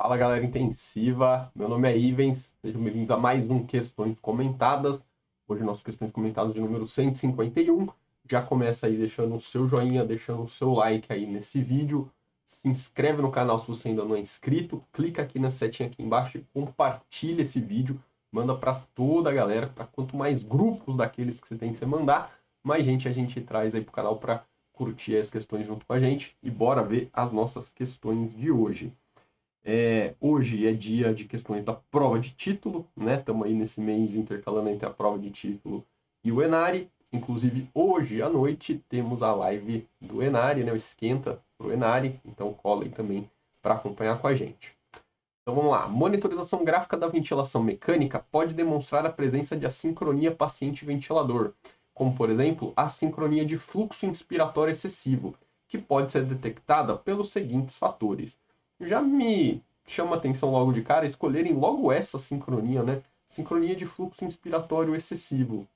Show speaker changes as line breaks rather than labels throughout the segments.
Fala galera intensiva, meu nome é Ivens, sejam bem-vindos a mais um Questões Comentadas. Hoje nosso Questões Comentadas de número 151. Já começa aí deixando o seu joinha, deixando o seu like aí nesse vídeo. Se inscreve no canal se você ainda não é inscrito, clica aqui na setinha aqui embaixo e compartilha esse vídeo. Manda para toda a galera, para quanto mais grupos daqueles que você tem que você mandar, mais gente a gente traz aí pro canal para curtir as questões junto com a gente. E bora ver as nossas questões de hoje. Hoje é dia de questões da prova de título, né? Estamos aí nesse mês intercalando entre a prova de título e o Enari. Inclusive, hoje à noite temos a live do Enari, né? O Esquenta pro Enari. Então, cola aí também para acompanhar com a gente. Então, vamos lá. Monitorização gráfica da ventilação mecânica pode demonstrar a presença de assincronia paciente-ventilador, como, por exemplo, a assincronia de fluxo inspiratório excessivo, que pode ser detectada pelos seguintes fatores. Já me chama a atenção logo de cara escolherem logo essa sincronia, né? Sincronia de fluxo inspiratório excessivo.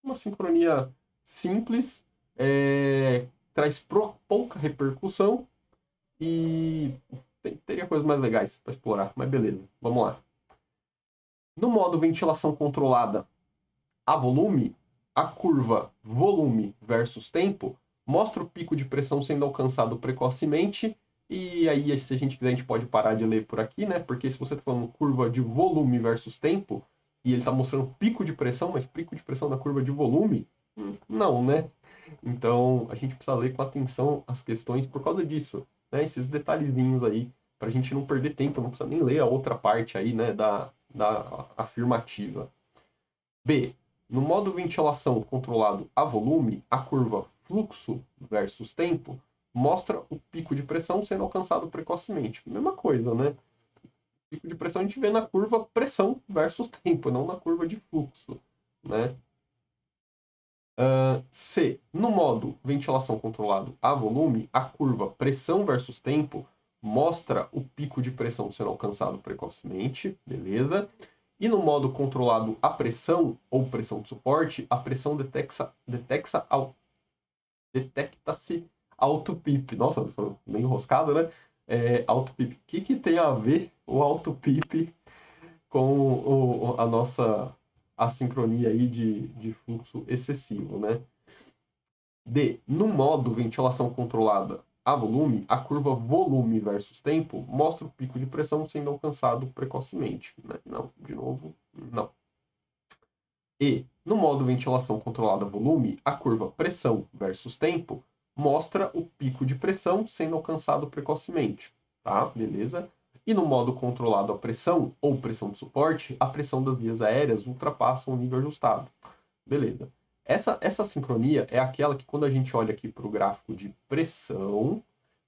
Uma sincronia simples, traz pouca repercussão e teria coisas mais legais para explorar, mas beleza, vamos lá. No modo ventilação controlada a volume, a curva volume versus tempo mostra o pico de pressão sendo alcançado precocemente. E aí, se a gente quiser, a gente pode parar de ler por aqui, né? Porque se você está falando curva de volume versus tempo, e ele está mostrando pico de pressão, mas pico de pressão na curva de volume, não, né? Então, a gente precisa ler com atenção as questões por causa disso, né? Esses detalhezinhos aí, para a gente não perder tempo, não precisa nem ler a outra parte aí, né, da afirmativa. B. No modo ventilação controlado a volume, a curva fluxo versus tempo mostra o pico de pressão sendo alcançado precocemente. Mesma coisa, né? O pico de pressão a gente vê na curva pressão versus tempo, não na curva de fluxo, né? C. No modo ventilação controlado a volume, a curva pressão versus tempo mostra o pico de pressão sendo alcançado precocemente, beleza? E no modo controlado a pressão ou pressão de suporte, a pressão detecta-se alto PIP. Nossa, foi meio enroscado, né? Alto PIP. O que tem a ver o alto PIP com a nossa assincronia aí de fluxo excessivo, né? D. No modo ventilação controlada a volume, a curva volume versus tempo mostra o pico de pressão sendo alcançado precocemente, né? Não, de novo, não. E, no modo ventilação controlada a volume, a curva pressão versus tempo mostra o pico de pressão sendo alcançado precocemente, tá? Beleza? E no modo controlado a pressão ou pressão de suporte, a pressão das vias aéreas ultrapassa o nível ajustado. Beleza. Essa sincronia é aquela que quando a gente olha aqui para o gráfico de pressão,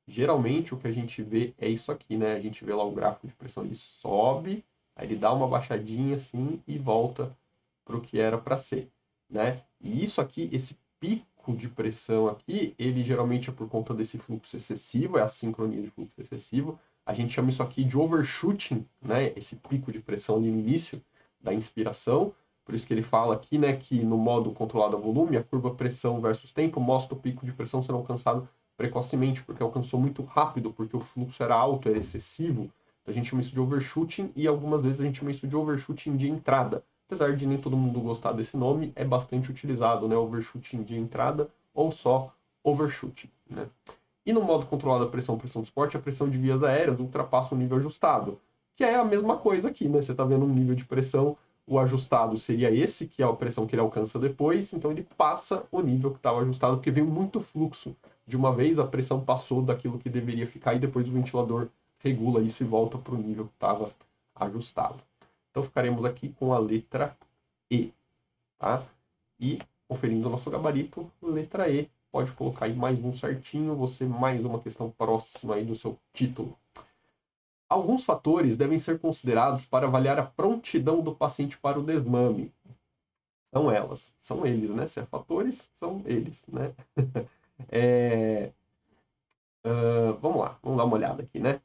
geralmente o que a gente vê é isso aqui, né? A gente vê lá o gráfico de pressão, ele sobe, aí ele dá uma baixadinha assim e volta para o que era para ser, né? E isso aqui, esse pico de pressão aqui, ele geralmente é por conta desse fluxo excessivo, é a sincronia de fluxo excessivo. A gente chama isso aqui de overshooting, né? Esse pico de pressão ali no início da inspiração. Por isso que ele fala aqui, né, que no modo controlado a volume, a curva pressão versus tempo mostra o pico de pressão sendo alcançado precocemente, porque alcançou muito rápido, porque o fluxo era alto, era excessivo. A gente chama isso de overshooting e algumas vezes a gente chama isso de overshooting de entrada. Apesar de nem todo mundo gostar desse nome, é bastante utilizado, né? Overshooting de entrada ou só overshooting, né? E no modo controlado a pressão de suporte, a pressão de vias aéreas ultrapassa o nível ajustado, que é a mesma coisa aqui, né? Você está vendo um nível de pressão, o ajustado seria esse, que é a pressão que ele alcança depois, então ele passa o nível que estava ajustado, porque veio muito fluxo. De uma vez a pressão passou daquilo que deveria ficar e depois o ventilador regula isso e volta para o nível que estava ajustado. Então ficaremos aqui com a letra E, tá? E conferindo o nosso gabarito, letra E, pode colocar aí mais um certinho, você mais uma questão próxima aí do seu título. Alguns fatores devem ser considerados para avaliar a prontidão do paciente para o desmame. São elas, são eles, né? Se é fatores, são eles, né? É, vamos lá, vamos dar uma olhada aqui, né?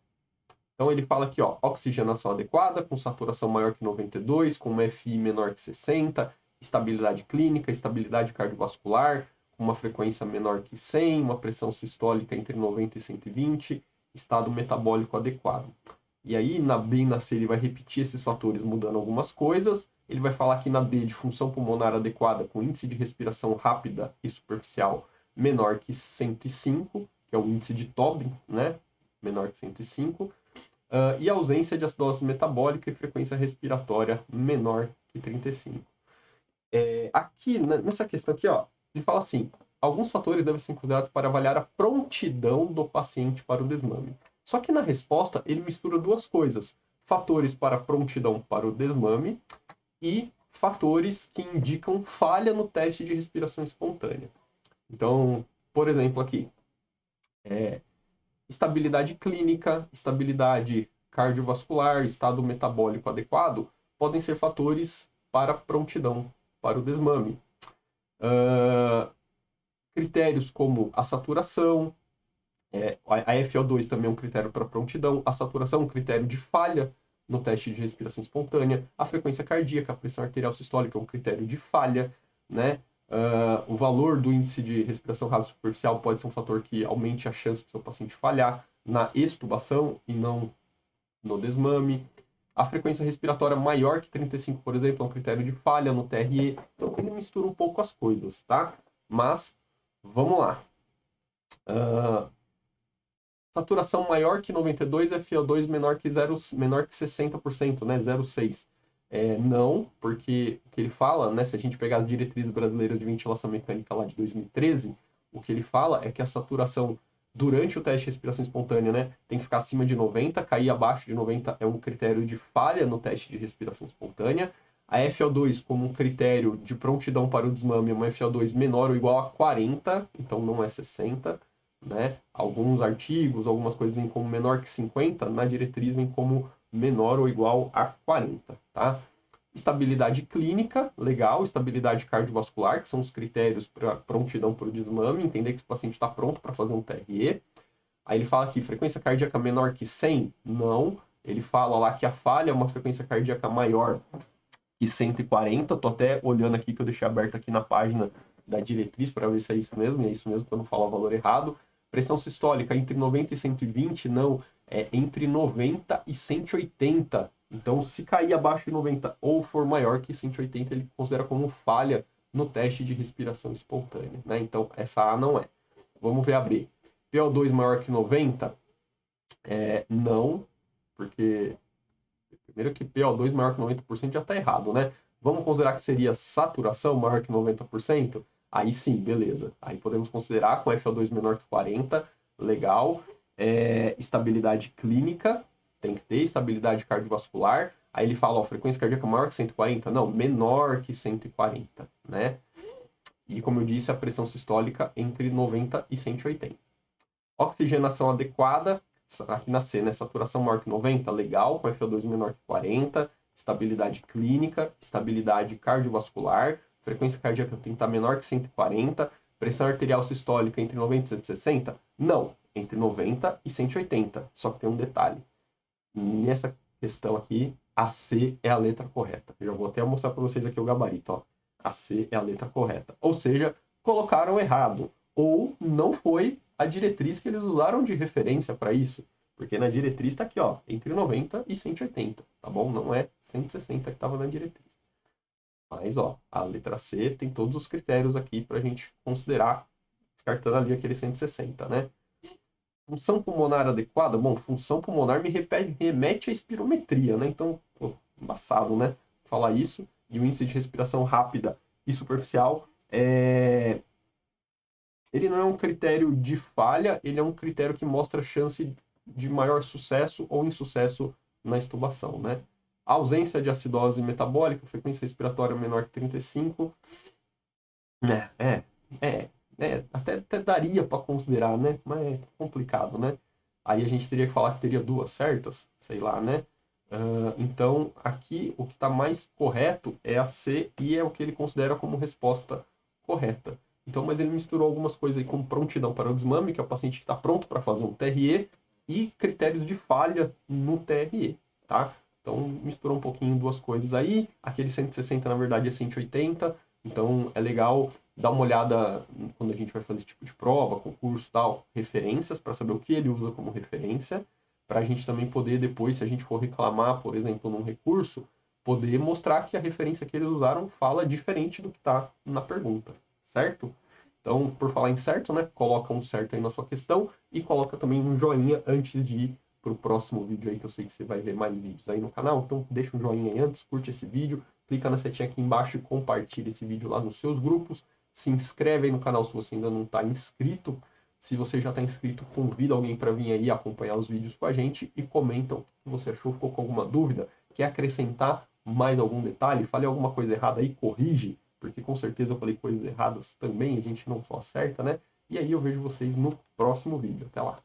Então ele fala aqui, ó, oxigenação adequada, com saturação maior que 92, com uma FI menor que 60, estabilidade clínica, estabilidade cardiovascular, com uma frequência menor que 100, uma pressão sistólica entre 90 e 120, estado metabólico adequado. E aí, na B e na C, ele vai repetir esses fatores, mudando algumas coisas. Ele vai falar aqui na D de função pulmonar adequada com índice de respiração rápida e superficial menor que 105, que é o índice de Tobin, né? Menor que 105. E ausência de acidose metabólica e frequência respiratória menor que 35. Aqui, nessa questão aqui, ó, ele fala assim, alguns fatores devem ser considerados para avaliar a prontidão do paciente para o desmame. Só que na resposta, ele mistura duas coisas. Fatores para prontidão para o desmame e fatores que indicam falha no teste de respiração espontânea. Então, por exemplo, aqui, estabilidade clínica, estabilidade cardiovascular, estado metabólico adequado, podem ser fatores para prontidão para o desmame. Critérios como a saturação, a FO2 também é um critério para prontidão, a saturação é um critério de falha no teste de respiração espontânea, a frequência cardíaca, a pressão arterial sistólica é um critério de falha, né? O valor do índice de respiração rápida superficial pode ser um fator que aumente a chance do seu paciente falhar na extubação e não no desmame. A frequência respiratória maior que 35, por exemplo, é um critério de falha no TRE. Então ele mistura um pouco as coisas, tá? Mas vamos lá. Saturação maior que 92, FO2 menor que 60%, né? 0,6. Não, porque o que ele fala, né? Se a gente pegar as diretrizes brasileiras de ventilação mecânica lá de 2013, o que ele fala é que a saturação durante o teste de respiração espontânea, né, tem que ficar acima de 90, cair abaixo de 90 é um critério de falha no teste de respiração espontânea. A FO2 como um critério de prontidão para o desmame é uma FO2 menor ou igual a 40, então não é 60, né? Alguns artigos, algumas coisas vêm como menor que 50, na diretriz vem como menor ou igual a 40, tá? Estabilidade clínica, legal. Estabilidade cardiovascular, que são os critérios para prontidão para o desmame, entender que o paciente está pronto para fazer um TRE. Aí ele fala que frequência cardíaca menor que 100, não. Ele fala lá que a falha é uma frequência cardíaca maior que 140. Tô até olhando aqui que eu deixei aberto aqui na página da diretriz para ver se é isso mesmo, e é isso mesmo para não falar o valor errado. Pressão sistólica entre 90 e 120, não, é entre 90 e 180. Então, se cair abaixo de 90 ou for maior que 180, ele considera como falha no teste de respiração espontânea, né? Então, essa A não é. Vamos ver a B. PO2 maior que 90? Não, porque primeiro que PO2 maior que 90% já está errado, né? Vamos considerar que seria saturação maior que 90%? Aí sim, beleza. Aí podemos considerar com FO2 menor que 40, legal. Estabilidade clínica, tem que ter estabilidade cardiovascular. Aí ele fala, ó, frequência cardíaca maior que 140? Não, menor que 140, né? E como eu disse, a pressão sistólica entre 90 e 180. Oxigenação adequada, aqui na C, né? Saturação maior que 90, legal, com FO2 menor que 40, estabilidade clínica, estabilidade cardiovascular, frequência cardíaca tem que estar menor que 140, pressão arterial sistólica entre 90 e 160? Não, entre 90 e 180, só que tem um detalhe. Nessa questão aqui, a C é a letra correta. Eu já vou até mostrar para vocês aqui o gabarito, ó. A C é a letra correta. Ou seja, colocaram errado. Ou não foi a diretriz que eles usaram de referência para isso. Porque na diretriz está aqui, ó, entre 90 e 180, tá bom? Não é 160 que estava na diretriz. Mas, ó, a letra C tem todos os critérios aqui para a gente considerar, descartando ali aquele 160, né? Função pulmonar adequada? Bom, função pulmonar me remete à espirometria, né? Então, pô, embaçado, né? Falar isso. E o índice de respiração rápida e superficial ele não é um critério de falha, ele é um critério que mostra chance de maior sucesso ou insucesso na extubação, né? A ausência de acidose metabólica, frequência respiratória menor que 35, né? Até daria para considerar, né? Mas é complicado, né? Aí a gente teria que falar que teria duas certas, sei lá, né? Então, aqui o que está mais correto é a C e é o que ele considera como resposta correta. Então, mas ele misturou algumas coisas aí como prontidão para o desmame, que é o paciente que está pronto para fazer um TRE, e critérios de falha no TRE, tá? Então, misturou um pouquinho duas coisas aí. Aquele 160, na verdade, é 180. Então, é legal dar uma olhada quando a gente vai fazer esse tipo de prova, concurso e tal, referências, para saber o que ele usa como referência. para a gente também poder depois, se a gente for reclamar, por exemplo, num recurso, poder mostrar que a referência que eles usaram fala diferente do que está na pergunta, certo? Então, por falar em certo, né, coloca um certo aí na sua questão e coloca também um joinha antes de ir para o próximo vídeo aí, que eu sei que você vai ver mais vídeos aí no canal. Então, deixa um joinha aí antes, curte esse vídeo, clica na setinha aqui embaixo e compartilha esse vídeo lá nos seus grupos. Se inscreve aí no canal se você ainda não está inscrito. Se você já está inscrito, convida alguém para vir aí acompanhar os vídeos com a gente e comenta o que você achou, ficou com alguma dúvida, quer acrescentar mais algum detalhe, falei alguma coisa errada aí, corrige, porque com certeza eu falei coisas erradas também, a gente não só acerta, né? E aí eu vejo vocês no próximo vídeo. Até lá!